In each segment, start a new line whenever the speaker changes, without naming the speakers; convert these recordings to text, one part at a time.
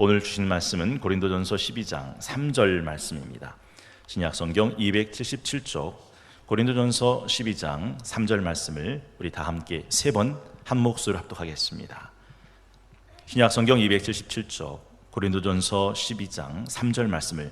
오늘 주신 말씀은 고린도전서 12장 3절 말씀입니다. 신약성경 277쪽 고린도전서 12장 3절 말씀을 우리 다 함께 세 번 한 목소리로 합독하겠습니다. 신약성경 277쪽 고린도전서 12장 3절 말씀을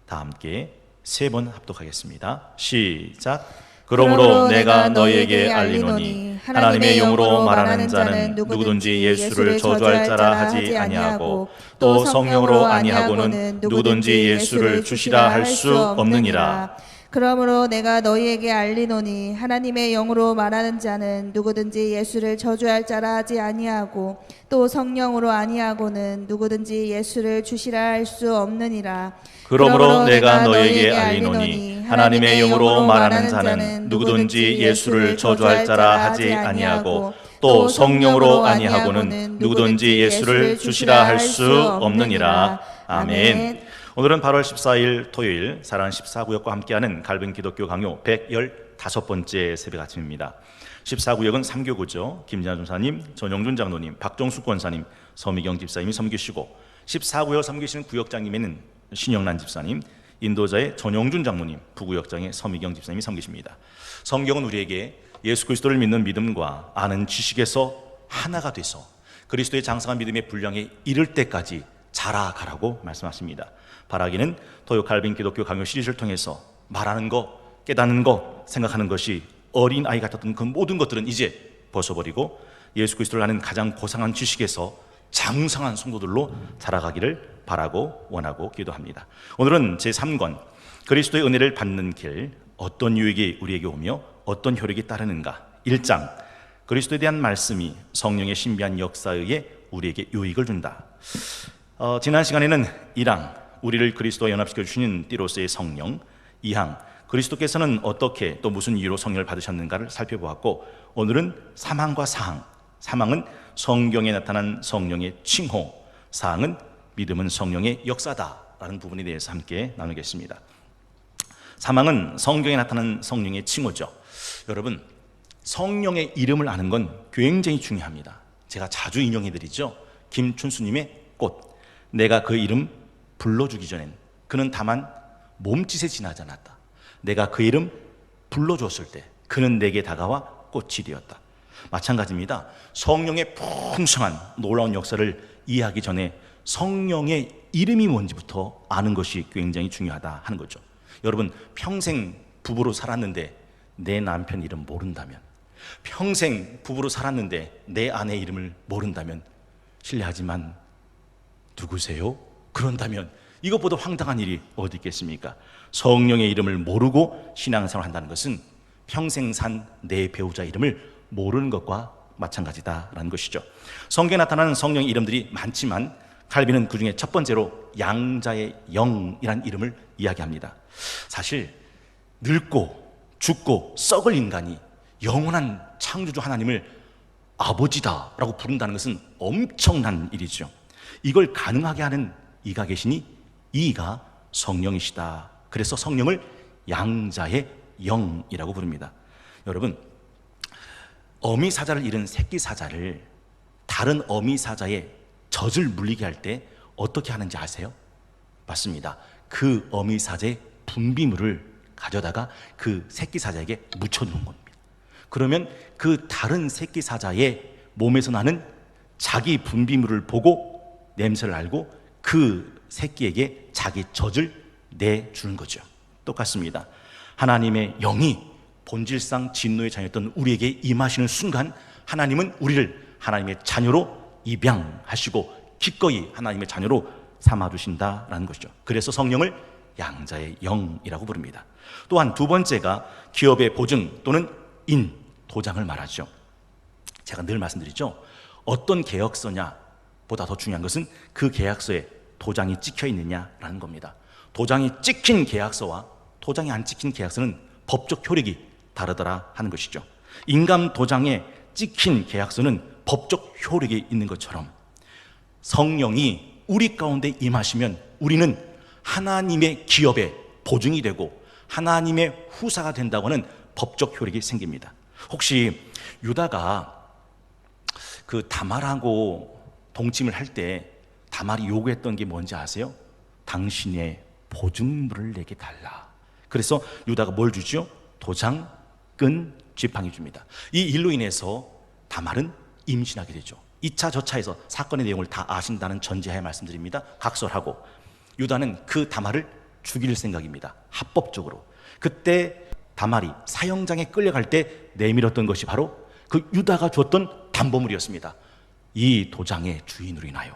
다 함께 세 번 합독하겠습니다. 시작. 그러므로 내가 너희에게 알리노니 하나님의 영으로 말하는 자는 누구든지 예수를 저주할 자라 하지 아니하고 또 성령으로 아니하고는 누구든지 예수를 주시라 할 수 없느니라.
그러므로 내가 너희에게 알리노니 하나님의 영으로 말하는 자는 누구든지 예수를 저주할 자라 하지 아니하고 또 성령으로 아니하고는 누구든지 예수를 주시라 할 수 없느니라.
그러므로 내가 너희에게 알리노니 하나님의 영으로 말하는 자는 누구든지 예수를 저주할 자라 하지 아니하고 또 성령으로 아니하고는 누구든지 예수를 주시라 할 수 없느니라. 아멘. 오늘은 8월 14일 토요일 사랑하는 14구역과 함께하는 갈빈 기독교 강요 115번째 새벽 아침입니다. 14구역은 3교구죠. 김진아 전사님, 전영준 장로님, 박정숙 권사님, 서미경 집사님이 섬기시고 14구역 섬기시는 구역장님에는 신영란 집사님, 인도자의 전영준 장로님, 부구역장의 서미경 집사님이 섬기십니다. 성경은 우리에게 예수 그리스도를 믿는 믿음과 아는 지식에서 하나가 돼서 그리스도의 장성한 믿음의 분량에 이를 때까지 자라가라고 말씀하십니다. 바라기는 토요 갈빈 기독교 강요 시리즈를 통해서 말하는 것, 깨닫는 것, 생각하는 것이 어린 아이 같았던 그 모든 것들은 이제 벗어버리고 예수 그리스도를 아는 가장 고상한 지식에서 장성한 성도들로 자라가기를 바라고 원하고 기도합니다. 오늘은 제3권 그리스도의 은혜를 받는 길, 어떤 유익이 우리에게 오며 어떤 효력이 따르는가. 1장 그리스도에 대한 말씀이 성령의 신비한 역사에 의해 우리에게 유익을 준다. 지난 시간에는 1항 우리를 그리스도와 연합시켜 주시는 띠로스의 성령, 2항 그리스도께서는 어떻게 또 무슨 이유로 성령을 받으셨는가를 살펴보았고, 오늘은 3항과 4항, 3항은 성경에 나타난 성령의 칭호, 4항은 믿음은 성령의 역사다라는 부분에 대해서 함께 나누겠습니다. 3항은 성경에 나타난 성령의 칭호죠. 여러분, 성령의 이름을 아는 건 굉장히 중요합니다. 제가 자주 인용해드리죠. 김춘수님의 꽃. 내가 그 이름 불러주기 전엔 그는 다만 몸짓에 지나지 않았다. 내가 그 이름 불러줬을 때 그는 내게 다가와 꽃이 되었다. 마찬가지입니다. 성령의 풍성한 놀라운 역사를 이해하기 전에 성령의 이름이 뭔지부터 아는 것이 굉장히 중요하다 하는 거죠. 여러분, 평생 부부로 살았는데 내 남편 이름 모른다면, 평생 부부로 살았는데 내 아내 이름을 모른다면, 실례하지만 누구세요? 그런다면 이것보다 황당한 일이 어디 있겠습니까? 성령의 이름을 모르고 신앙생활을 한다는 것은 평생 산 내 배우자 이름을 모르는 것과 마찬가지다라는 것이죠. 성경에 나타나는 성령의 이름들이 많지만 칼빈은 그 중에 첫 번째로 양자의 영이라는 이름을 이야기합니다. 사실 늙고 죽고 썩을 인간이 영원한 창조주 하나님을 아버지다라고 부른다는 것은 엄청난 일이죠. 이걸 가능하게 하는 이가 계시니 이가 성령이시다. 그래서 성령을 양자의 영이라고 부릅니다. 여러분, 어미사자를 잃은 새끼사자를 다른 어미사자의 젖을 물리게 할 때 어떻게 하는지 아세요? 맞습니다. 그 어미사자의 분비물을 가져다가 그 새끼사자에게 묻혀놓은 겁니다. 그러면 그 다른 새끼사자의 몸에서 나는 자기 분비물을 보고 냄새를 알고 그 새끼에게 자기 젖을 내주는 거죠. 똑같습니다. 하나님의 영이 본질상 진노의 자녀였던 우리에게 임하시는 순간 하나님은 우리를 하나님의 자녀로 입양하시고 기꺼이 하나님의 자녀로 삼아주신다라는 것이죠. 그래서 성령을 양자의 영이라고 부릅니다. 또한 두 번째가 기업의 보증 또는 인, 도장을 말하죠. 제가 늘 말씀드리죠. 어떤 계약서냐 보다 더 중요한 것은 그 계약서에 도장이 찍혀 있느냐라는 겁니다. 도장이 찍힌 계약서와 도장이 안 찍힌 계약서는 법적 효력이 다르더라 하는 것이죠. 인감 도장에 찍힌 계약서는 법적 효력이 있는 것처럼 성령이 우리 가운데 임하시면 우리는 하나님의 기업의 보증이 되고 하나님의 후사가 된다고 하는 법적 효력이 생깁니다. 혹시 유다가 그 다말하고 동침을 할 때 다말이 요구했던 게 뭔지 아세요? 당신의 보증물을 내게 달라. 그래서 유다가 뭘 주죠? 도장, 끈, 지팡이 줍니다. 이 일로 인해서 다말은 임신하게 되죠. 2차 저차에서 사건의 내용을 다 아신다는 전제하에 말씀드립니다. 각설하고 유다는 그 다말을 죽일 생각입니다. 합법적으로. 그때 다말이 사형장에 끌려갈 때 내밀었던 것이 바로 그 유다가 줬던 담보물이었습니다. 이 도장의 주인으로 인하여,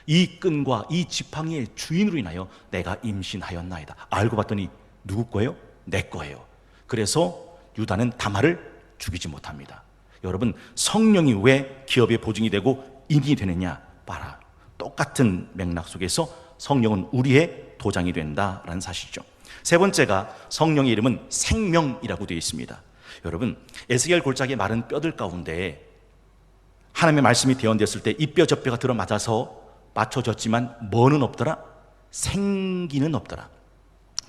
이 끈과 이 지팡이의 주인으로 인하여 내가 임신하였나이다. 알고 봤더니 누구 거예요? 내 거예요. 그래서 유다는 다말을 죽이지 못합니다. 여러분, 성령이 왜 기업의 보증이 되고 인이 되느냐? 봐라. 똑같은 맥락 속에서 성령은 우리의 도장이 된다라는 사실이죠. 세 번째가 성령의 이름은 생명이라고 되어 있습니다. 여러분, 에스겔 골짜기의 마른 뼈들 가운데 하나님의 말씀이 대언되었을 때 이 뼈 저 뼈가 들어맞아서 맞춰졌지만 뭐는 없더라? 생기는 없더라.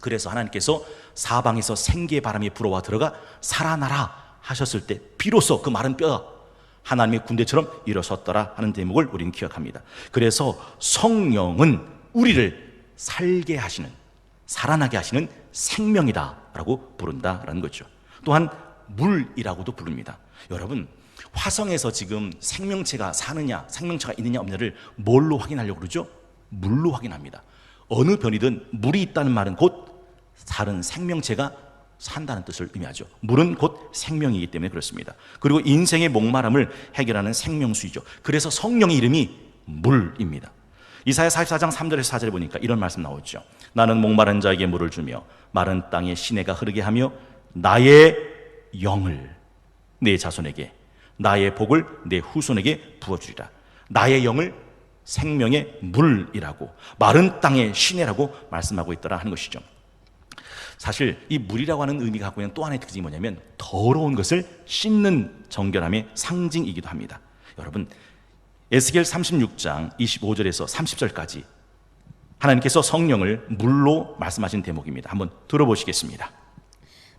그래서 하나님께서 사방에서 생기의 바람이 불어와 들어가 살아나라 하셨을 때 비로소 그 마른 뼈가 하나님의 군대처럼 일어섰더라 하는 대목을 우리는 기억합니다. 그래서 성령은 우리를 살게 하시는, 살아나게 하시는 생명이다라고 부른다라는 거죠. 또한 물이라고도 부릅니다. 여러분, 화성에서 지금 생명체가 사느냐, 생명체가 있느냐 없느냐를 뭘로 확인하려고 그러죠? 물로 확인합니다. 어느 변이든 물이 있다는 말은 곧 다른 생명체가 산다는 뜻을 의미하죠. 물은 곧 생명이기 때문에 그렇습니다. 그리고 인생의 목마름을 해결하는 생명수이죠. 그래서 성령의 이름이 물입니다. 이사야 44장 3절에서 4절에 보니까 이런 말씀 나오죠. 나는 목마른 자에게 물을 주며 마른 땅에 시내가 흐르게 하며 나의 영을 내 자손에게, 나의 복을 내 후손에게 부어주리라. 나의 영을 생명의 물이라고, 마른 땅의 시내라고 말씀하고 있더라 하는 것이죠. 사실 이 물이라고 하는 의미가 갖고 있는 또 하나의 특징이 뭐냐면 더러운 것을 씻는 정결함의 상징이기도 합니다. 여러분, 에스겔 36장 25절에서 30절까지 하나님께서 성령을 물로 말씀하신 대목입니다. 한번 들어보시겠습니다.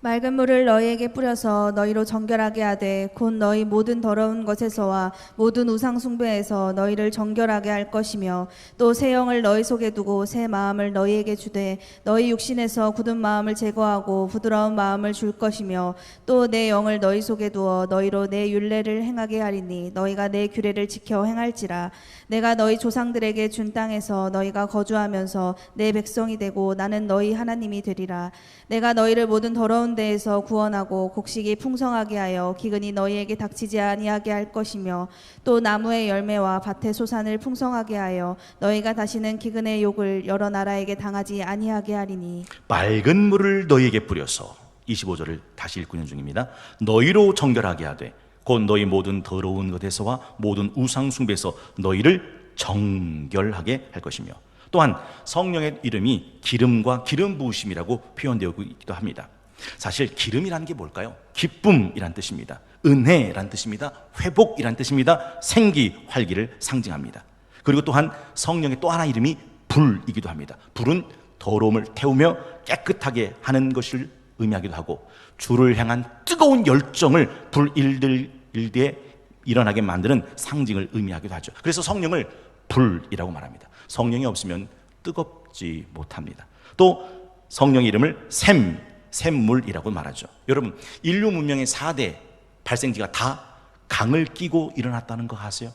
맑은 물을 너희에게 뿌려서 너희로 정결하게 하되 곧 너희 모든 더러운 것에서와 모든 우상 숭배에서 너희를 정결하게 할 것이며 또 새 영을 너희 속에 두고 새 마음을 너희에게 주되 너희 육신에서 굳은 마음을 제거하고 부드러운 마음을 줄 것이며 또 내 영을 너희 속에 두어 너희로 내 율례를 행하게 하리니 너희가 내 규례를 지켜 행할지라. 내가 너희 조상들에게 준 땅에서 너희가 거주하면서 내 백성이 되고 나는 너희 하나님이 되리라. 내가 너희를 모든 더러운 데에서 구원하고 곡식이 풍성하게 하여 기근이 너희에게 닥치지 아니하게 할 것이며 또 나무의 열매와 밭의 소산을 풍성하게 하여 너희가 다시는 기근의 욕을 여러 나라에게 당하지 아니하게 하리니.
맑은 물을 너희에게 뿌려서 25절을 다시 읽고 있는 중입니다. 너희로 정결하게 하되 곧 너희 모든 더러운 것에서와 모든 우상 숭배에서 너희를 정결하게 할 것이며 또한 성령의 이름이 기름과 기름 부으심이라고 표현되고 있기도 합니다. 사실 기름이라는 게 뭘까요? 기쁨이란 뜻입니다. 은혜란 뜻입니다. 회복이란 뜻입니다. 생기, 활기를 상징합니다. 그리고 또한 성령의 또 하나 이름이 불이기도 합니다. 불은 더러움을 태우며 깨끗하게 하는 것을 의미하기도 하고 주를 향한 뜨거운 열정을 불일대에 일어나게 만드는 상징을 의미하기도 하죠. 그래서 성령을 불이라고 말합니다. 성령이 없으면 뜨겁지 못합니다. 또 성령의 이름을 샘물이라고 말하죠. 여러분, 인류 문명의 4대 발생지가 다 강을 끼고 일어났다는 거 아세요?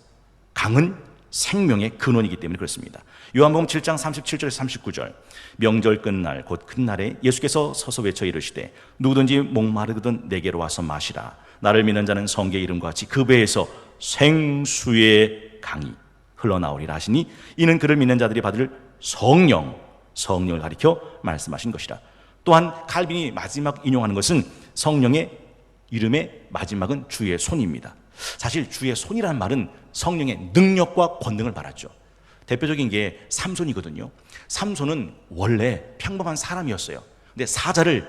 강은 생명의 근원이기 때문에 그렇습니다. 요한복음 7장 37절에서 39절 명절 끝날 곧 큰 날에 예수께서 서서 외쳐 이르시되 누구든지 목마르거든 내게로 와서 마시라. 나를 믿는 자는 성경의 이름과 같이 그 배에서 생수의 강이 흘러나오리라 하시니 이는 그를 믿는 자들이 받을 성령을 가리켜 말씀하신 것이라. 또한 칼빈이 마지막 인용하는 것은 성령의 이름의 마지막은 주의 손입니다. 사실 주의 손이라는 말은 성령의 능력과 권능을 말하죠. 대표적인 게 삼손이거든요. 삼손은 원래 평범한 사람이었어요. 근데 사자를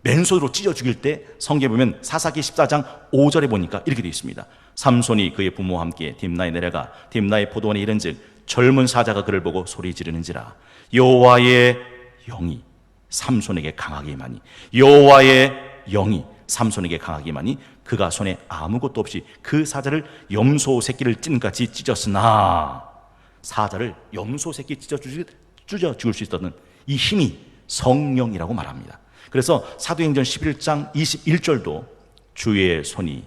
맨손으로 찢어 죽일 때 성경에 보면 사사기 14장 5절에 보니까 이렇게 되어 있습니다. 삼손이 그의 부모와 함께 딥나에 내려가 딥나의 포도원에 이른즉 젊은 사자가 그를 보고 소리 지르는지라. 여호와의 영이 삼손에게 강하게 임하니 여호와의 영이 삼손에게 강하게 임하니 그가 손에 아무것도 없이 그 사자를 염소 새끼를 찢는같이 찢었으나 사자를 염소 새끼 찢어 죽일 수 있었던 이 힘이 성령이라고 말합니다. 그래서 사도행전 11장 21절도 주의 손이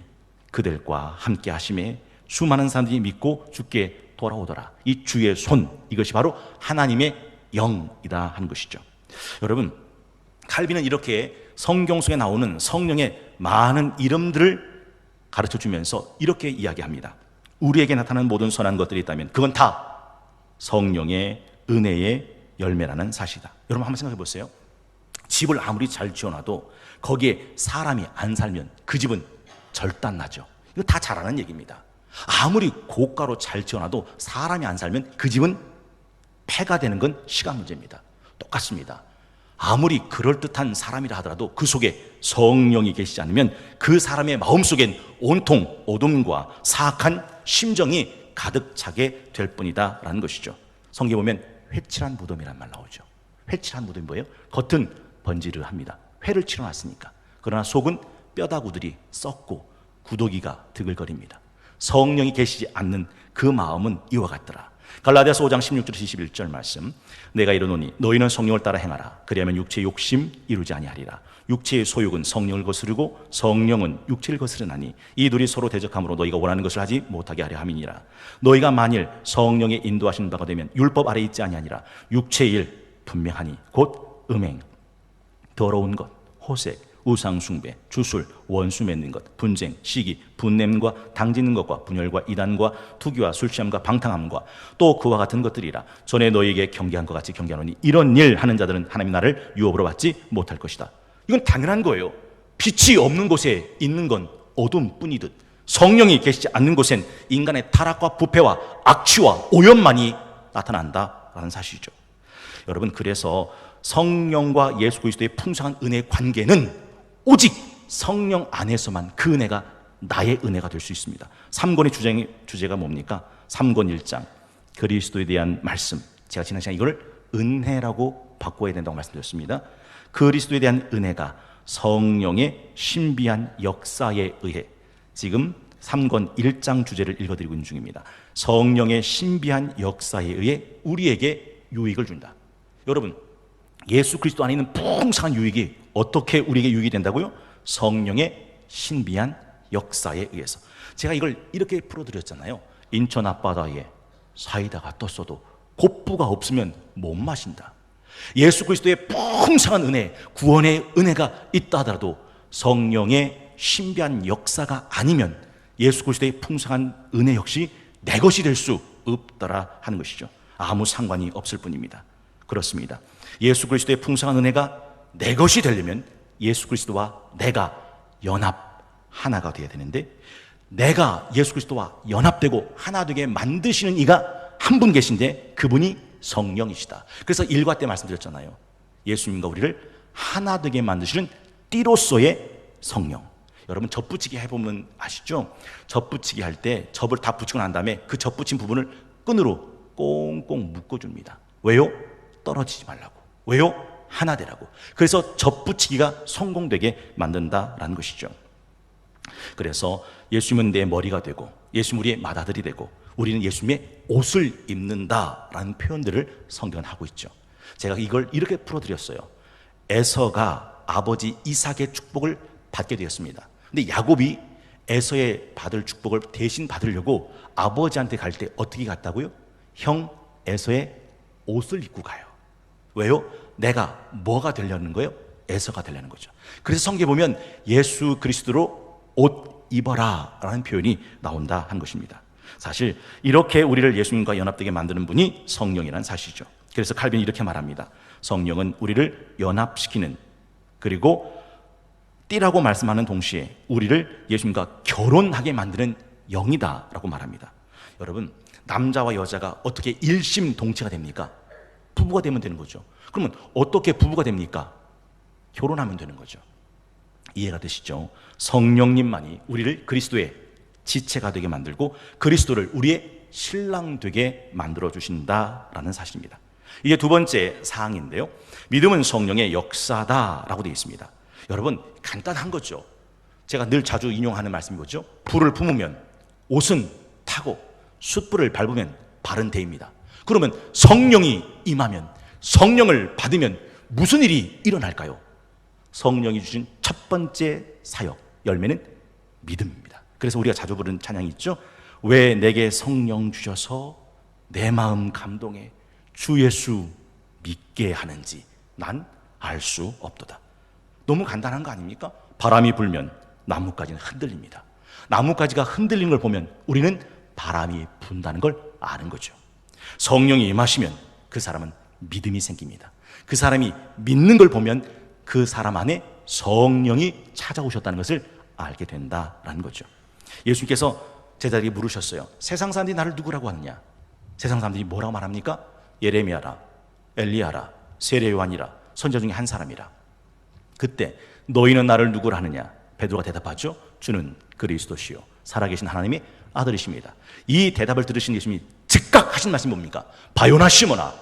그들과 함께 하심에 수많은 사람들이 믿고 주께 돌아오더라. 이 주의 손, 이것이 바로 하나님의 영이다 하는 것이죠. 여러분, 칼빈은 이렇게 성경 속에 나오는 성령의 많은 이름들을 가르쳐주면서 이렇게 이야기합니다. 우리에게 나타나는 모든 선한 것들이 있다면 그건 다 성령의 은혜의 열매라는 사실이다. 여러분 한번 생각해 보세요. 집을 아무리 잘 지어놔도 거기에 사람이 안 살면 그 집은 절단나죠. 이거 다 잘 아는 얘기입니다. 아무리 고가로 잘 지어놔도 사람이 안 살면 그 집은 폐가 되는 건 시간 문제입니다. 똑같습니다. 아무리 그럴듯한 사람이라 하더라도 그 속에 성령이 계시지 않으면 그 사람의 마음속엔 온통 어둠과 사악한 심정이 가득 차게 될 뿐이다 라는 것이죠. 성경에 보면 회칠한 무덤이란 말 나오죠. 회칠한 무덤이 뭐예요? 겉은 번지르합니다. 회를 치러놨으니까. 그러나 속은 뼈다구들이 썩고 구더기가 드글거립니다. 성령이 계시지 않는 그 마음은 이와 같더라. 갈라디아서 5장 16절 21절 말씀, 내가 이르노니 너희는 성령을 따라 행하라. 그리하면 육체의 욕심 이루지 아니하리라. 육체의 소욕은 성령을 거스르고 성령은 육체를 거스르나니 이 둘이 서로 대적함으로 너희가 원하는 것을 하지 못하게 하려 함이니라. 너희가 만일 성령의 인도하시는 바가 되면 율법 아래 있지 아니하니라. 육체의 일 분명하니 곧 음행, 더러운 것, 호색, 우상숭배, 주술, 원수 맺는 것, 분쟁, 시기, 분냄과 당짓는 것과 분열과 이단과 투기와 술취함과 방탕함과 또 그와 같은 것들이라. 전에 너희에게 경계한 것 같이 경계하노니 이런 일 하는 자들은 하나님 나라를 유업으로 받지 못할 것이다. 이건 당연한 거예요. 빛이 없는 곳에 있는 건 어둠뿐이듯 성령이 계시지 않는 곳엔 인간의 타락과 부패와 악취와 오염만이 나타난다라는 사실이죠. 여러분, 그래서 성령과 예수 그리스도의 풍성한 은혜의 관계는 오직 성령 안에서만 그 은혜가 나의 은혜가 될 수 있습니다. 3권의 주제가 뭡니까? 3권 1장 그리스도에 대한 말씀. 제가 지난 시간에 이걸 은혜라고 바꿔야 된다고 말씀드렸습니다. 그리스도에 대한 은혜가 성령의 신비한 역사에 의해, 지금 3권 1장 주제를 읽어드리고 있는 중입니다. 성령의 신비한 역사에 의해 우리에게 유익을 준다. 여러분, 예수 그리스도 안에 있는 풍성한 유익이 어떻게 우리에게 유익이 된다고요? 성령의 신비한 역사에 의해서. 제가 이걸 이렇게 풀어드렸잖아요. 인천 앞바다에 사이다가 떴어도 곱부가 없으면 못 마신다. 예수 그리스도의 풍성한 은혜, 구원의 은혜가 있다 하더라도 성령의 신비한 역사가 아니면 예수 그리스도의 풍성한 은혜 역시 내 것이 될 수 없더라 하는 것이죠. 아무 상관이 없을 뿐입니다. 그렇습니다. 예수 그리스도의 풍성한 은혜가 내 것이 되려면 예수 그리스도와 내가 연합 하나가 되어야 되는데, 내가 예수 그리스도와 연합되고 하나 되게 만드시는 이가 한 분 계신데 그분이 성령이시다. 그래서 일과 때 말씀드렸잖아요. 예수님과 우리를 하나 되게 만드시는 띠로서의 성령. 여러분, 접 붙이기 해보면 아시죠? 접 붙이기 할 때 접을 다 붙이고 난 다음에 그 접 붙인 부분을 끈으로 꽁꽁 묶어줍니다. 왜요? 떨어지지 말라고. 왜요? 하나 되라고. 그래서 접 붙이기가 성공되게 만든다라는 것이죠. 그래서 예수님은 내 머리가 되고 예수님 우리의 맏아들이 되고 우리는 예수님의 옷을 입는다라는 표현들을 성경은 하고 있죠. 제가 이걸 이렇게 풀어드렸어요. 에서가 아버지 이삭의 축복을 받게 되었습니다. 근데 야곱이 에서의 받을 축복을 대신 받으려고 아버지한테 갈 때 어떻게 갔다고요? 형 에서의 옷을 입고 가요. 왜요? 내가 뭐가 되려는 거예요? 에서가 되려는 거죠. 그래서 성경에 보면 예수 그리스도로 옷 입어라 라는 표현이 나온다 한 것입니다. 사실 이렇게 우리를 예수님과 연합되게 만드는 분이 성령이라는 사실이죠. 그래서 칼빈이 이렇게 말합니다. 성령은 우리를 연합시키는, 그리고 띠라고 말씀하는 동시에 우리를 예수님과 결혼하게 만드는 영이다 라고 말합니다. 여러분, 남자와 여자가 어떻게 일심동체가 됩니까? 부부가 되면 되는 거죠. 그러면 어떻게 부부가 됩니까? 결혼하면 되는 거죠. 이해가 되시죠? 성령님만이 우리를 그리스도의 지체가 되게 만들고 그리스도를 우리의 신랑 되게 만들어 주신다라는 사실입니다. 이게 두 번째 사항인데요. 믿음은 성령의 역사다라고 되어 있습니다. 여러분, 간단한 거죠. 제가 늘 자주 인용하는 말씀이 뭐죠? 불을 품으면 옷은 타고 숯불을 밟으면 발은 데입니다. 그러면 성령이 임하면, 성령을 받으면 무슨 일이 일어날까요? 성령이 주신 첫 번째 사역, 열매는 믿음입니다. 그래서 우리가 자주 부르는 찬양이 있죠. 왜 내게 성령 주셔서 내 마음 감동해 주 예수 믿게 하는지 난 알 수 없도다. 너무 간단한 거 아닙니까? 바람이 불면 나뭇가지는 흔들립니다. 나뭇가지가 흔들리는 걸 보면 우리는 바람이 분다는 걸 아는 거죠. 성령이 임하시면 그 사람은 믿음이 생깁니다. 그 사람이 믿는 걸 보면 그 사람 안에 성령이 찾아오셨다는 것을 알게 된다라는 거죠. 예수님께서 제자들에게 물으셨어요. 세상 사람들이 나를 누구라고 하느냐? 세상 사람들이 뭐라고 말합니까? 예레미야라, 엘리야라, 세례 요한이라, 선지자 중에 한 사람이라. 그때 너희는 나를 누구라 하느냐? 베드로가 대답하죠. 주는 그리스도시요 살아계신 하나님의 아들이십니다. 이 대답을 들으신 예수님이 즉각 하신 말씀이 뭡니까? 바요나 시몬아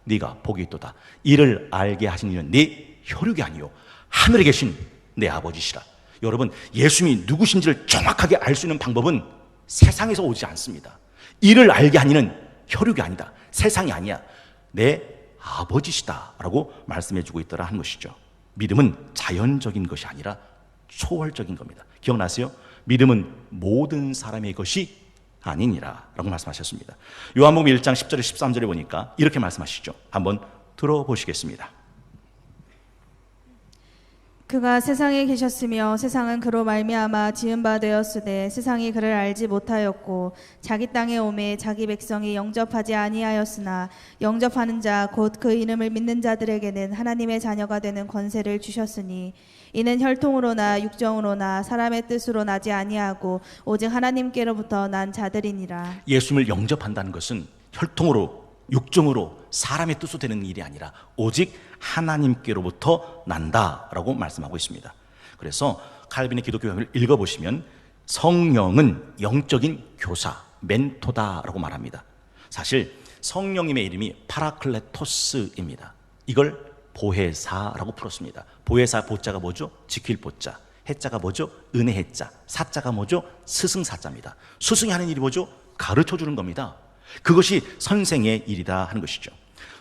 네가 복이 있도다. 이를 알게 하신 이는 네 혈육이 아니요 하늘에 계신 내 아버지시라. 여러분, 예수님이 누구신지를 정확하게 알 수 있는 방법은 세상에서 오지 않습니다. 이를 알게 한 이는 혈육이 아니다. 세상이 아니야. 내 아버지시다라고 말씀해주고 있더라 하는 것이죠. 믿음은 자연적인 것이 아니라 초월적인 겁니다. 기억나세요? 믿음은 모든 사람의 것이 아니니라 라고 말씀하셨습니다. 요한복음 1장 10절에 13절에 보니까 이렇게 말씀하시죠. 한번 들어보시겠습니다.
그가 세상에 계셨으며 세상은 그로 말미암아 지은 바 되었으되 세상이 그를 알지 못하였고 자기 땅에 오매 자기 백성이 영접하지 아니하였으나 영접하는 자 곧 그 이름을 믿는 자들에게는 하나님의 자녀가 되는 권세를 주셨으니 이는 혈통으로나 육정으로나 사람의 뜻으로 나지 아니하고 오직 하나님께로부터 난 자들이니라.
예수님을 영접한다는 것은 혈통으로 육정으로 사람의 뜻으로 되는 일이 아니라 오직 하나님께로부터 난다라고 말씀하고 있습니다. 그래서 칼빈의 기독교를 읽어보시면 성령은 영적인 교사, 멘토다라고 말합니다. 사실 성령님의 이름이 파라클레토스입니다. 이걸 보혜사라고 풀었습니다. 보혜사 보자가 뭐죠? 지킬 보자. 해자가 뭐죠? 은혜 해자. 사자가 뭐죠? 스승 사자입니다. 스승이 하는 일이 뭐죠? 가르쳐 주는 겁니다. 그것이 선생의 일이다 하는 것이죠.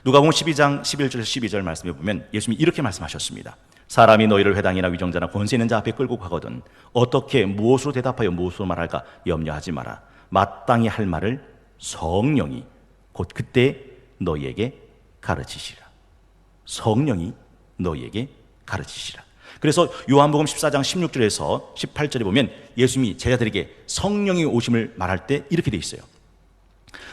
누가복음 12장 11절에서 12절 말씀해 보면 예수님이 이렇게 말씀하셨습니다. 사람이 너희를 회당이나 위정자나 권세 있는 자 앞에 끌고 가거든 어떻게 무엇으로 대답하여 무엇으로 말할까 염려하지 마라. 마땅히 할 말을 성령이 곧 그때 너희에게 가르치시라. 성령이 너희에게 가르치시라. 그래서 요한복음 14장 16절에서 18절에 보면 예수님이 제자들에게 성령이 오심을 말할 때 이렇게 돼 있어요.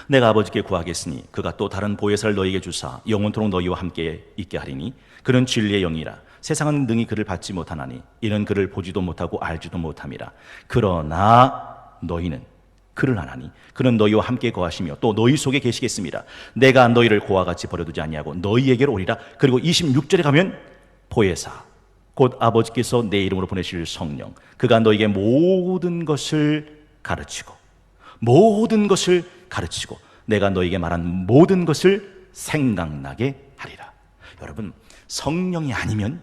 내가 아버지께 구하겠으니 그가 또 다른 보혜사를 너희에게 주사 영원토록 너희와 함께 있게 하리니 그는 진리의 영이라. 세상은 능히 그를 받지 못하나니 이는 그를 보지도 못하고 알지도 못함이라. 그러나 너희는 그를 아나니 그는 너희와 함께 거하시며 또 너희 속에 계시겠습니다. 내가 너희를 고와 같이 버려두지 아니하고 너희에게로 오리라. 그리고 26절에 가면 보혜사 곧 아버지께서 내 이름으로 보내실 성령 그가 너희에게 모든 것을 가르치고 내가 너희에게 말한 모든 것을 생각나게 하리라. 여러분, 성령이 아니면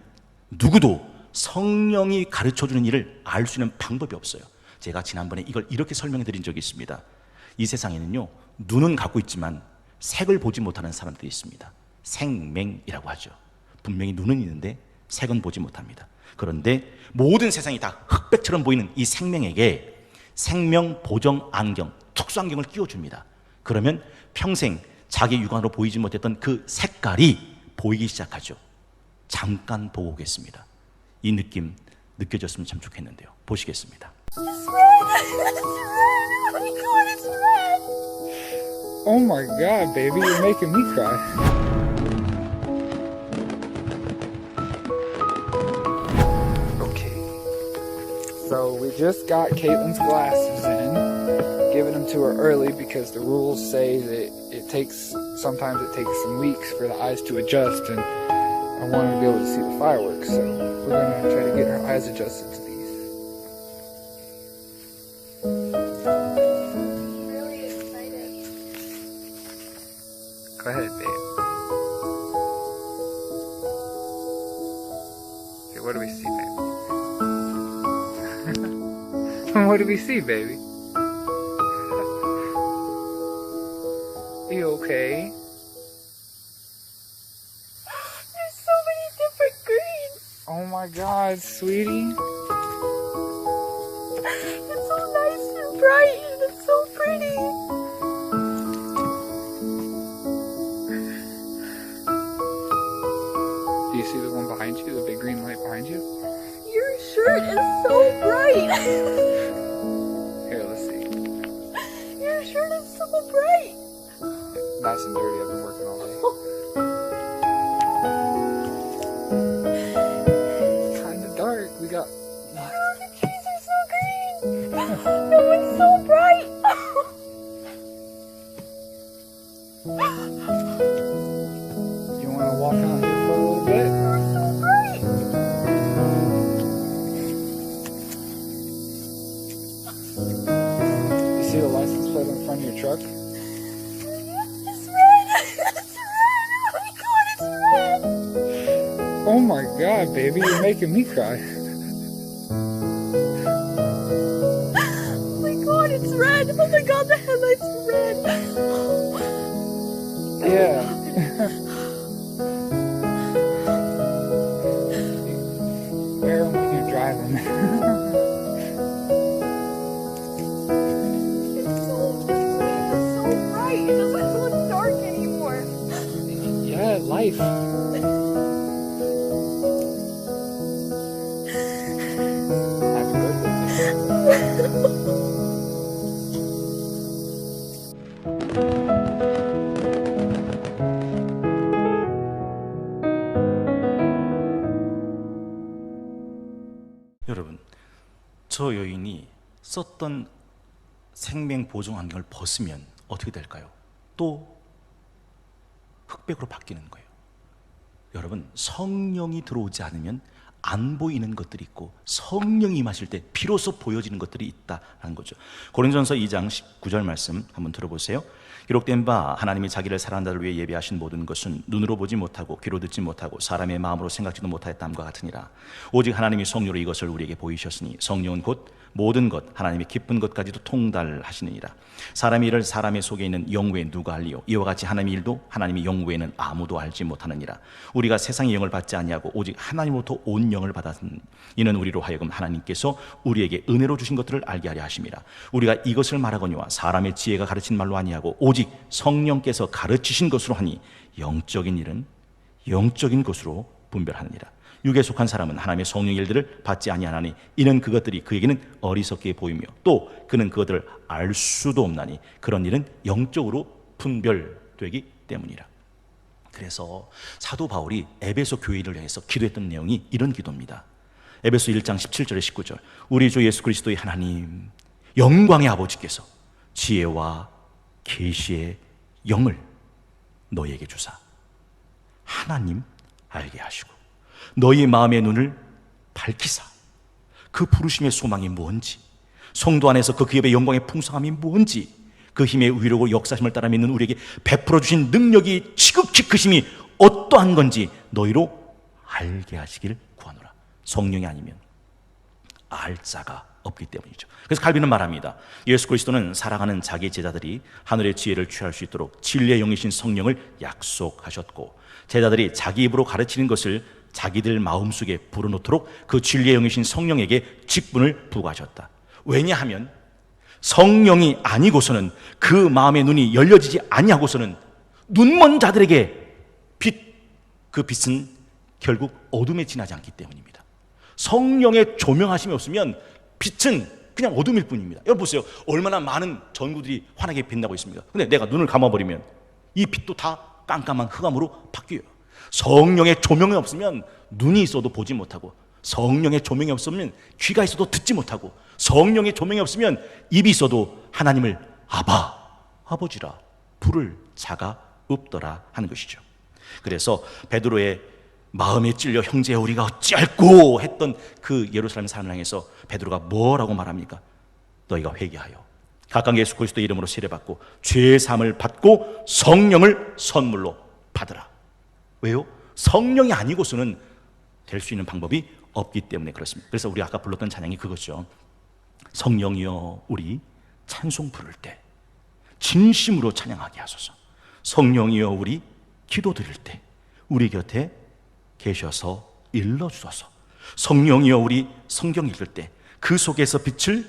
누구도 성령이 가르쳐주는 일을 알 수 있는 방법이 없어요. 제가 지난번에 이걸 이렇게 설명해 드린 적이 있습니다. 이 세상에는요, 눈은 갖고 있지만 색을 보지 못하는 사람들이 있습니다. 생맹이라고 하죠. 분명히 눈은 있는데 색은 보지 못합니다. 그런데 모든 세상이 다 흑백처럼 보이는 이 생명에게 생명 보정 안경, 특수 안경을 끼워줍니다. 그러면 평생 자기 육안으로 보이지 못했던 그 색깔이 보이기 시작하죠. 잠깐 보고 오겠습니다. 이 느낌 느껴졌으면 참 좋겠는데요. 보시겠습니다.
Oh my god, baby, you're making me cry. Okay. So we just got Caitlin's glasses in, giving them to her early because the rules say that sometimes it takes some weeks for the eyes to adjust, and I wanted to be able to see the fireworks, so we're gonna try to get her eyes adjusted to these.
Really excited.
Go ahead, babe. Okay, what do we see, baby? What do we see, baby? Are you okay? my God, sweetie.
It's so nice and bright and it's so pretty.
Do you see the one behind you, the big green light behind you?
Your shirt is so bright.
Here, let's see.
Your shirt is so bright.
Nice and dirty. I've been working all day. It's kind of dark. We got.
Oh, the trees are so green. That one's so bright.
You want to walk out here for a little bit?
They're so bright.
You see the license plate on the front of your truck?
It's red. It's red. Oh my God, it's red.
Oh my God, baby, you're making me cry.
Oh my God, it's red. Oh my God, the headlights are red.
Yeah. Wear 'em when you're driving.
It's so bright. It doesn't look dark anymore.
Yeah, life. Happy birthday.
여러분, 저 여인이 썼던 생명 보증 안경을 벗으면 어떻게 될까요? 또 흑백으로 바뀌는 거예요. 여러분, 성령이 들어오지 않으면 안 보이는 것들이 있고 성령이 임하실 때 비로소 보여지는 것들이 있다는 거죠. 고린도전서 2장 19절 말씀 한번 들어보세요. 기록된 바 하나님이 자기를 사랑하는 자를 위해 예비하신 모든 것은 눈으로 보지 못하고 귀로 듣지 못하고 사람의 마음으로 생각지도 못하였다함과 같으니라. 오직 하나님이 성령으로 이것을 우리에게 보이셨으니 성령은 곧 모든 것 하나님의 기쁜 것까지도 통달하시느니라. 사람의 일을 사람의 속에 있는 영 외에 누가 알리요? 이와 같이 하나님의 일도 하나님의 영 외에는 아무도 알지 못하느니라. 우리가 세상의 영을 받지 아니하고 오직 하나님으로부터 온 영을 받았으니 이는 우리로 하여금 하나님께서 우리에게 은혜로 주신 것들을 알게 하려 하심이라. 우리가 이것을 말하거니와 사람의 지혜가 가르친 말로 아니하고 오직 성령께서 가르치신 것으로 하니 영적인 일은 영적인 것으로 분별하느니라. 육에 속한 사람은 하나님의 성령의 일들을 받지 아니하나니 이는 그것들이 그에게는 어리석게 보이며 또 그는 그것들을 알 수도 없나니 그런 일은 영적으로 분별되기 때문이라. 그래서 사도 바울이 에베소 교회를 향해서 기도했던 내용이 이런 기도입니다. 에베소 1장 17절에 19절. 우리 주 예수 그리스도의 하나님 영광의 아버지께서 지혜와 계시의 영을 너희에게 주사 하나님 알게 하시고 너희 마음의 눈을 밝히사 그 부르심의 소망이 뭔지, 성도 안에서 그 기업의 영광의 풍성함이 뭔지, 그 힘의 위력으로 역사심을 따라 믿는 우리에게 베풀어 주신 능력이 지극히 크심이 어떠한 건지 너희로 알게 하시길 구하노라. 성령이 아니면 알 자가 없기 때문이죠. 그래서 칼빈은 말합니다. 예수 그리스도는 사랑하는 자기 제자들이 하늘의 지혜를 취할 수 있도록 진리의 영이신 성령을 약속하셨고 제자들이 자기 입으로 가르치는 것을 자기들 마음속에 불어넣도록 그 진리의 영이신 성령에게 직분을 부과하셨다. 왜냐하면 성령이 아니고서는 그 마음의 눈이 열려지지 아니하고서는 눈먼 자들에게 그 빛은 결국 어둠에 지나지 않기 때문입니다. 성령의 조명하심이 없으면 빛은 그냥 어둠일 뿐입니다. 여러분 보세요. 얼마나 많은 전구들이 환하게 빛나고 있습니다. 근데 내가 눈을 감아버리면 이 빛도 다 깜깜한 흑암으로 바뀌어요. 성령의 조명이 없으면 눈이 있어도 보지 못하고 성령의 조명이 없으면 귀가 있어도 듣지 못하고 성령의 조명이 없으면 입이 있어도 하나님을 아버지라 부를 자가 없더라 하는 것이죠. 그래서 베드로의 마음에 찔려 형제야 우리가 어찌할꼬 했던 그 예루살렘 사람을 향해서 베드로가 뭐라고 말합니까? 너희가 회개하여 각각 예수 그리스도의 이름으로 세례받고 죄의 사함을 받고 성령을 선물로 받으라. 왜요? 성령이 아니고서는 될 수 있는 방법이 없기 때문에 그렇습니다. 그래서 우리 아까 불렀던 찬양이 그거죠. 성령이여 우리 찬송 부를 때 진심으로 찬양하게 하소서. 성령이여 우리 기도 드릴 때 우리 곁에 계셔서 일러주소서. 성령이여 우리 성경 읽을 때 그 속에서 빛을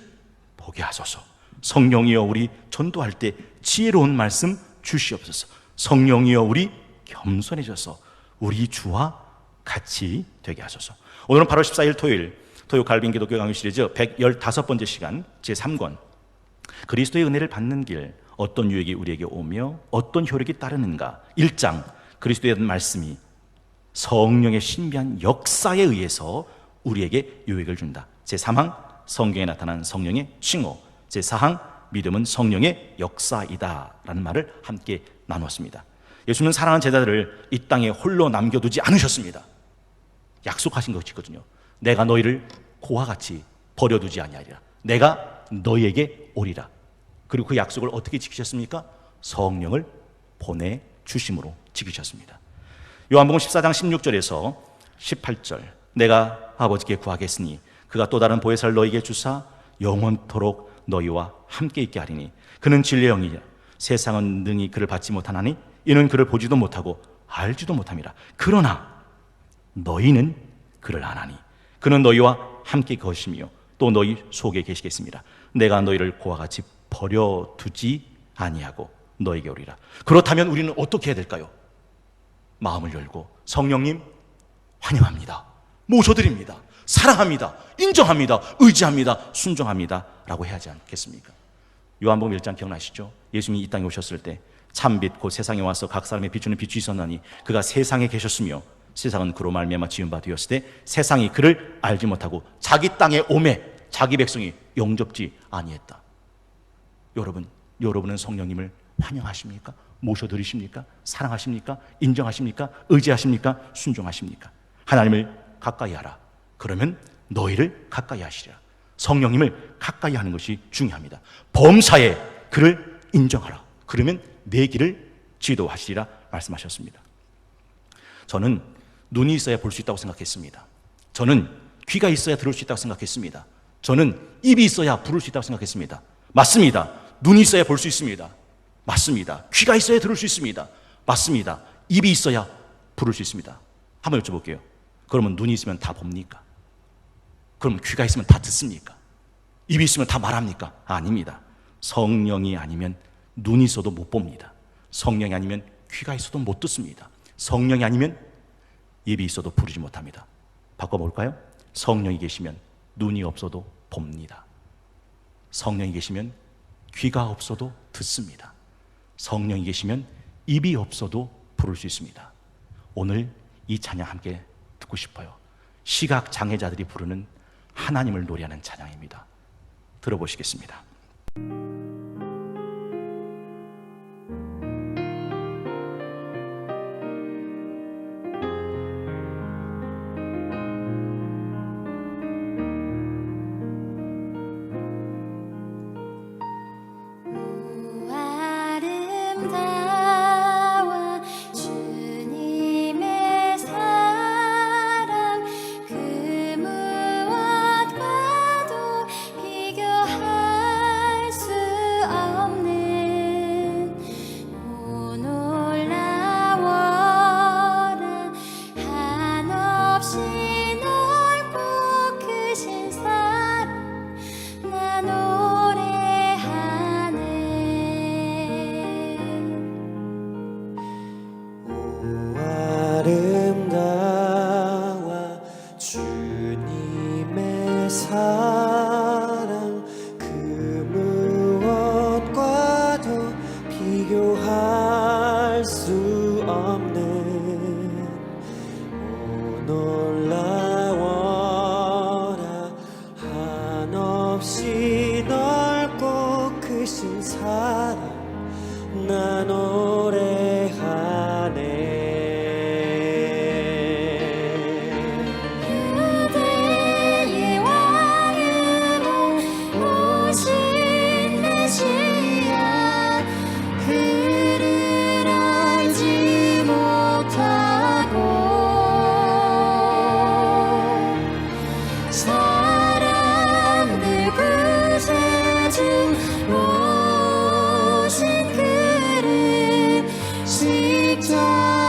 보게 하소서. 성령이여 우리 전도할 때 지혜로운 말씀 주시옵소서. 성령이여 우리 겸손해져서 우리 주와 같이 되게 하소서. 오늘은 8월 14일 토요일 토요 갈빈 기독교 강의 시리즈 115번째 시간 제3권 그리스도의 은혜를 받는 길, 어떤 유익이 우리에게 오며 어떤 효력이 따르는가. 1장 그리스도의 말씀이 성령의 신비한 역사에 의해서 우리에게 유익을 준다. 제3항 성경에 나타난 성령의 칭호, 제4항 믿음은 성령의 역사이다 라는 말을 함께 나누었습니다. 예수는 사랑하는 제자들을 이 땅에 홀로 남겨두지 않으셨습니다. 약속하신 것이 있거든요. 내가 너희를 고와 같이 버려두지 아니하리라. 내가 너희에게 오리라. 그리고 그 약속을 어떻게 지키셨습니까? 성령을 보내주심으로 지키셨습니다. 요한복음 14장 16절에서 18절 내가 아버지께 구하겠으니 그가 또 다른 보혜사를 너희에게 주사 영원토록 너희와 함께 있게 하리니 그는 진리의 영이라. 세상은 능히 그를 받지 못하나니 이는 그를 보지도 못하고 알지도 못함이라. 그러나 너희는 그를 아나니 그는 너희와 함께 거시며 또 너희 속에 계시겠습니다. 내가 너희를 고와 같이 버려두지 아니하고 너희에게 오리라. 그렇다면 우리는 어떻게 해야 될까요? 마음을 열고 성령님 환영합니다, 모셔드립니다, 사랑합니다, 인정합니다, 의지합니다, 순종합니다 라고 해야 하지 않겠습니까? 요한복음 1장 기억나시죠? 예수님이 이 땅에 오셨을 때 참빛 곧 세상에 와서 각 사람의 비추는 빛이 있었나니 그가 세상에 계셨으며 세상은 그로 말미암아 지은 바 되었을 때 세상이 그를 알지 못하고 자기 땅에 오매 자기 백성이 영접지 아니했다. 여러분은 성령님을 환영하십니까? 모셔드리십니까? 사랑하십니까? 인정하십니까? 의지하십니까? 순종하십니까? 하나님을 가까이 하라. 그러면 너희를 가까이 하시리라. 성령님을 가까이 하는 것이 중요합니다. 범사에 그를 인정하라. 그러면 내 길을 지도하시리라 말씀하셨습니다. 저는 눈이 있어야 볼 수 있다고 생각했습니다. 저는 귀가 있어야 들을 수 있다고 생각했습니다. 저는 입이 있어야 부를 수 있다고 생각했습니다. 맞습니다. 눈이 있어야 볼 수 있습니다. 맞습니다. 귀가 있어야 들을 수 있습니다. 맞습니다. 입이 있어야 부를 수 있습니다. 한번 여쭤볼게요. 그러면 눈이 있으면 다 봅니까? 그럼 귀가 있으면 다 듣습니까? 입이 있으면 다 말합니까? 아닙니다. 성령이 아니면 눈이 있어도 못 봅니다. 성령이 아니면 귀가 있어도 못 듣습니다. 성령이 아니면 입이 있어도 부르지 못합니다. 바꿔볼까요? 성령이 계시면 눈이 없어도 봅니다. 성령이 계시면 귀가 없어도 듣습니다. 성령이 계시면 입이 없어도 부를 수 있습니다. 오늘 이 찬양 함께 듣고 싶어요. 시각 장애자들이 부르는 하나님을 노래하는 찬양입니다. 들어보시겠습니다.
사랑 그 무엇과도 비교할 수 없는 오 놀라워라 한없이 넓고 크신 사랑 나 노래하네.
십자가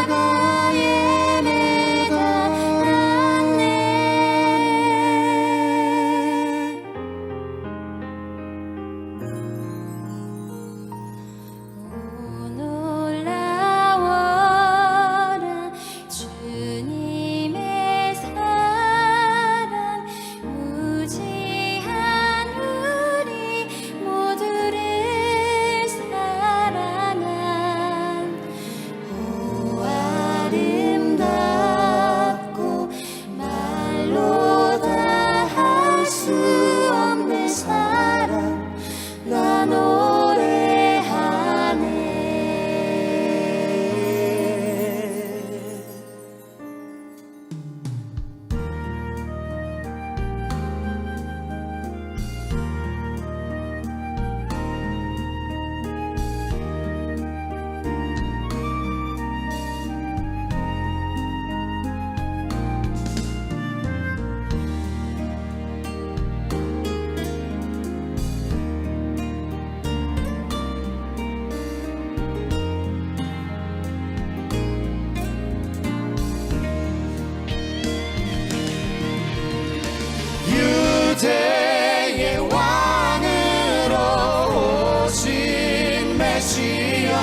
시험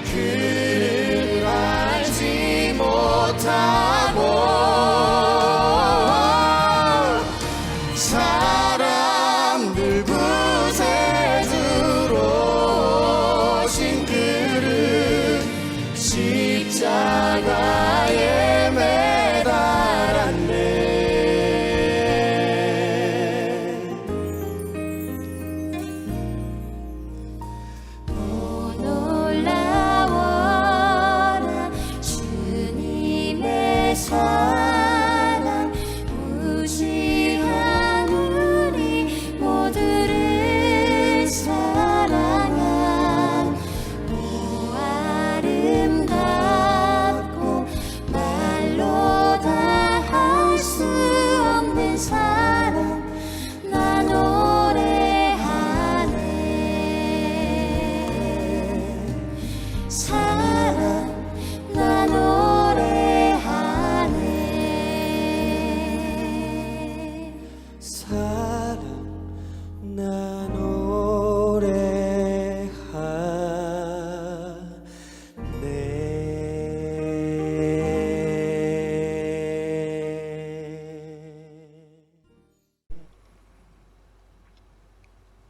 그를 알지 못하고 사람들 구세 들어오신 그를 십자가에 매달았네.
오 놀라워라 주님의 사랑 무시한 우리 모두를 사랑한 오 아름답고 말로 다 할 수 없는 사랑 나 노래하네. 사랑 나 노래하네.
사랑 나 노래하네.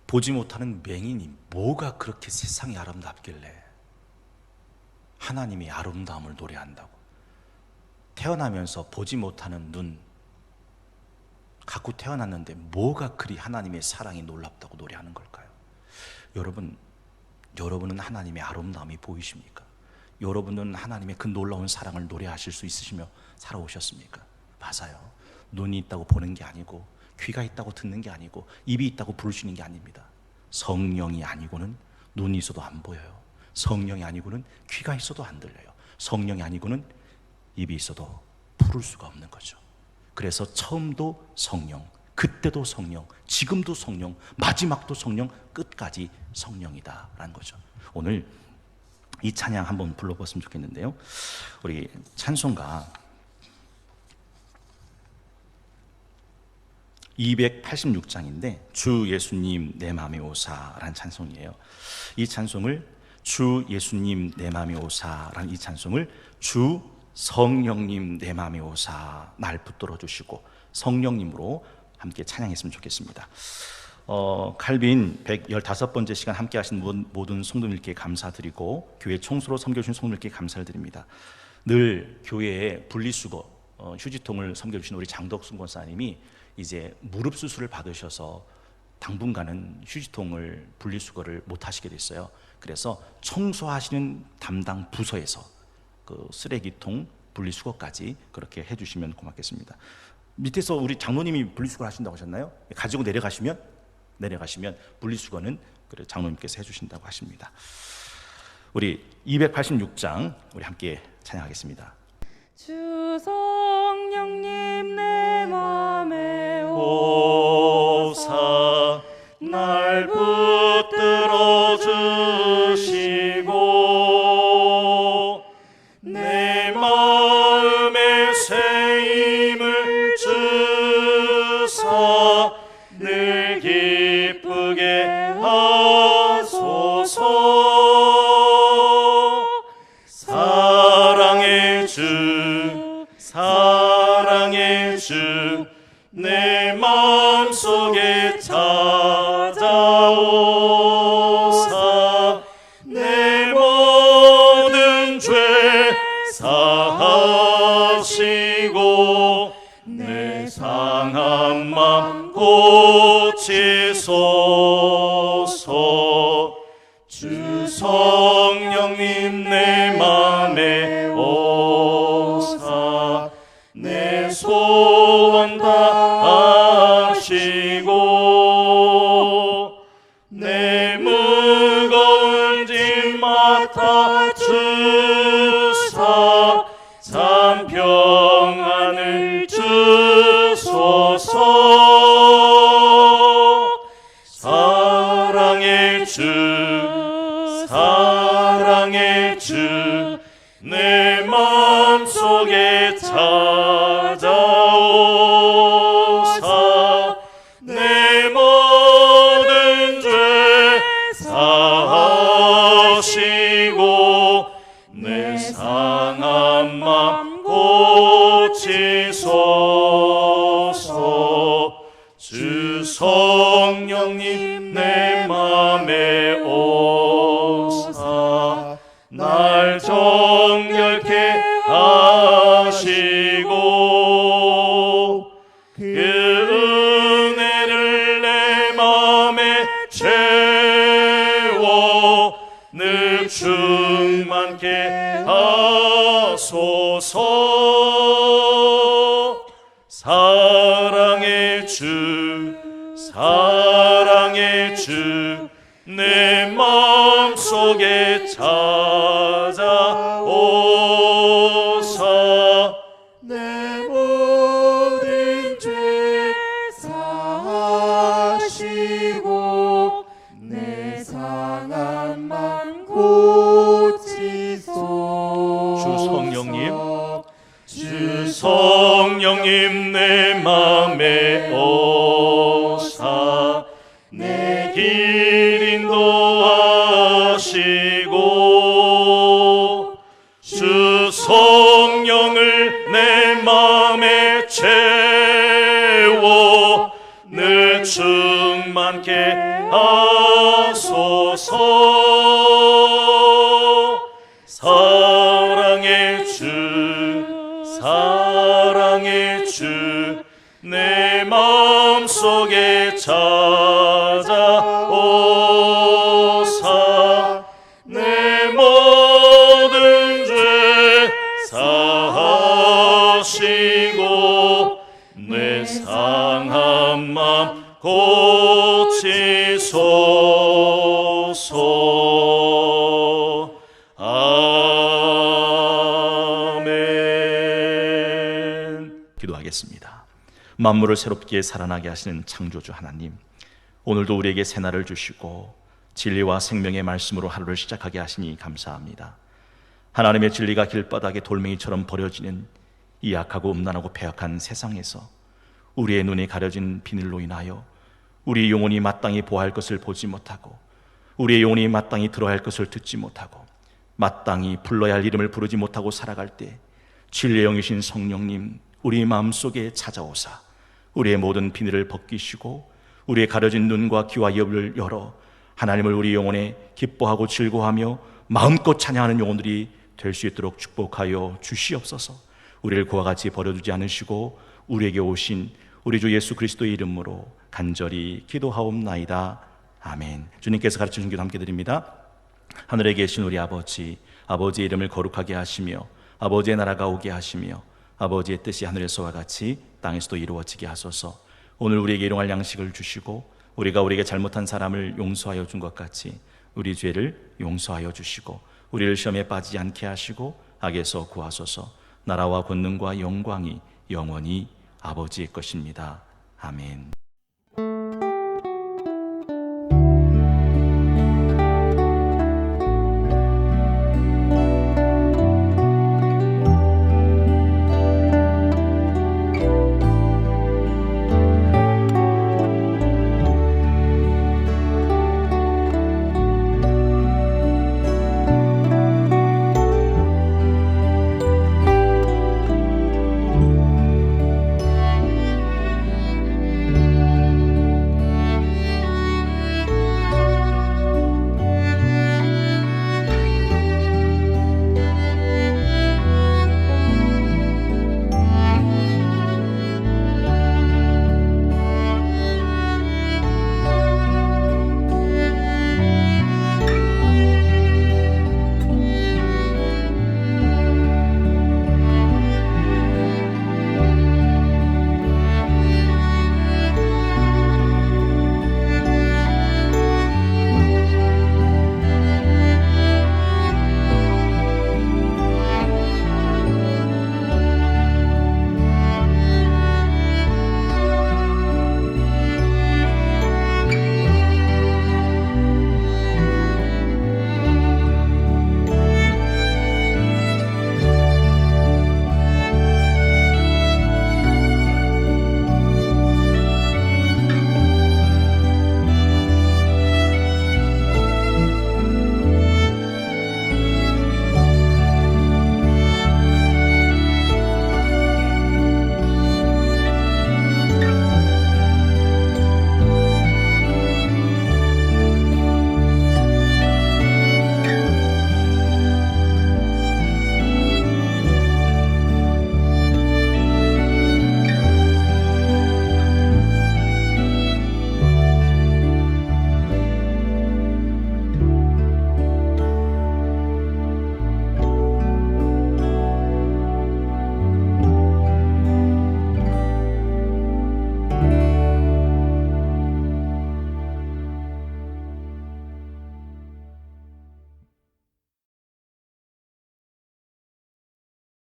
보지 못하는 맹인이 뭐가 그렇게 세상이 아름답길래 하나님의 아름다움을 노래한다고. 태어나면서 보지 못하는 눈 갖고 태어났는데 뭐가 그리 하나님의 사랑이 놀랍다고 노래하는 걸까요? 여러분은 하나님의 아름다움이 보이십니까? 여러분은 하나님의 그 놀라운 사랑을 노래하실 수 있으시며 살아오셨습니까? 맞아요. 눈이 있다고 보는 게 아니고, 귀가 있다고 듣는 게 아니고, 입이 있다고 부르시는 게 아닙니다. 성령이 아니고는 눈이 있어도 안 보여요. 성령이 아니고는 귀가 있어도 안 들려요. 성령이 아니고는 입이 있어도 부를 수가 없는 거죠. 그래서 처음도 성령, 그때도 성령, 지금도 성령, 마지막도 성령, 끝까지 성령이다라는 거죠. 오늘 이 찬양 한번 불러봤으면 좋겠는데요. 우리 찬송가 286장인데 주 예수님 내 맘에 오사라는 찬송이에요. 이 찬송을 주 예수님 내 맘에 오사라는 이 찬송을 주 성령님 내 맘에 오사 날 붙들어 주시고 성령님으로 함께 찬양했으면 좋겠습니다. 칼빈 115번째 시간 함께 하신 모든 성도님께 감사드리고 교회 총수로 섬겨주신 성도님께 감사를 드립니다. 늘 교회에 분리수거 휴지통을 섬겨주신 우리 장덕순 권사님이 이제 무릎 수술을 받으셔서 당분간은 휴지통을 분리수거를 못 하시게 됐어요. 그래서 청소하시는 담당 부서에서 그 쓰레기통 분리수거까지 그렇게 해주시면 고맙겠습니다. 밑에서 우리 장로님이 분리수거 하신다고 하셨나요? 가지고 내려가시면 분리수거는 장로님께서 해주신다고 하십니다. 우리 286장 우리 함께 찬양하겠습니다.
주 성령님 내 맘에
오사 날 붙들어 주시고 내 마음에 새 힘을 주사 늘 기쁘게 하소서. 사랑의 주 내 마음속에 찾아오사 내 모든 죄 사하시고 내 상한 맘 고치소서. 주 성령님 내 맘에 오사 내 소원 다 하시고 내 무거운 짐 맡아 주사 참 평안을 주소서. 사랑의 주 내 마음속에 찾아오사 내 모든 죄 사하시고 하시고 내 상한 맘 고치소서. 주 성령님 내 맘에 오사 날 정결케 하시고 그 은혜를 내 맘에 채워 늘 충만케 하소서. 사랑의 주 사랑의 주 내 마음속에 찾아오사 내 모든 죄 사하시고 내 상한 맘 고치소서. 주 성령님 주 성령님 내 맘에 오사 내 길 인도하시고 주 성령을 내 맘에 채워 늘 충만케 하소서. 사랑의 주 내 마음속에 찾아오사 내 모든 죄 사하시고 내 상한 맘 고치소서. 아멘. 기도하겠습니다. 만물을 새롭게 살아나게 하시는 창조주 하나님, 오늘도 우리에게 새날을 주시고 진리와 생명의 말씀으로 하루를 시작하게 하시니 감사합니다. 하나님의 진리가 길바닥에 돌멩이처럼 버려지는 이 악하고 음란하고 패역한 세상에서 우리의 눈이 가려진 비늘로 인하여 우리의 영혼이 마땅히 보아할 것을 보지 못하고 우리의 영혼이 마땅히 들어야 할 것을 듣지 못하고 마땅히 불러야 할 이름을 부르지 못하고 살아갈 때 진리의 영이신 성령님 우리 마음속에 찾아오사 우리의 모든 비늘을 벗기시고 우리의 가려진 눈과 귀와 입을 열어 하나님을 우리 영혼에 기뻐하고 즐거워하며 마음껏 찬양하는 영혼들이 될 수 있도록 축복하여 주시옵소서. 우리를 그와 같이 버려두지 않으시고 우리에게 오신 우리 주 예수 그리스도의 이름으로 간절히 기도하옵나이다. 아멘. 주님께서 가르쳐주신 기도 함께 드립니다. 하늘에 계신 우리 아버지, 아버지의 이름을 거룩하게 하시며 아버지의 나라가 오게 하시며 아버지의 뜻이 하늘에서와 같이 땅에서도 이루어지게 하소서. 오늘 우리에게 일용할 양식을 주시고 우리가 우리에게 잘못한 사람을 용서하여 준 것 같이 우리 죄를 용서하여 주시고 우리를 시험에 빠지지 않게 하시고 악에서 구하소서. 나라와 권능과 영광이 영원히 아버지의 것입니다. 아멘.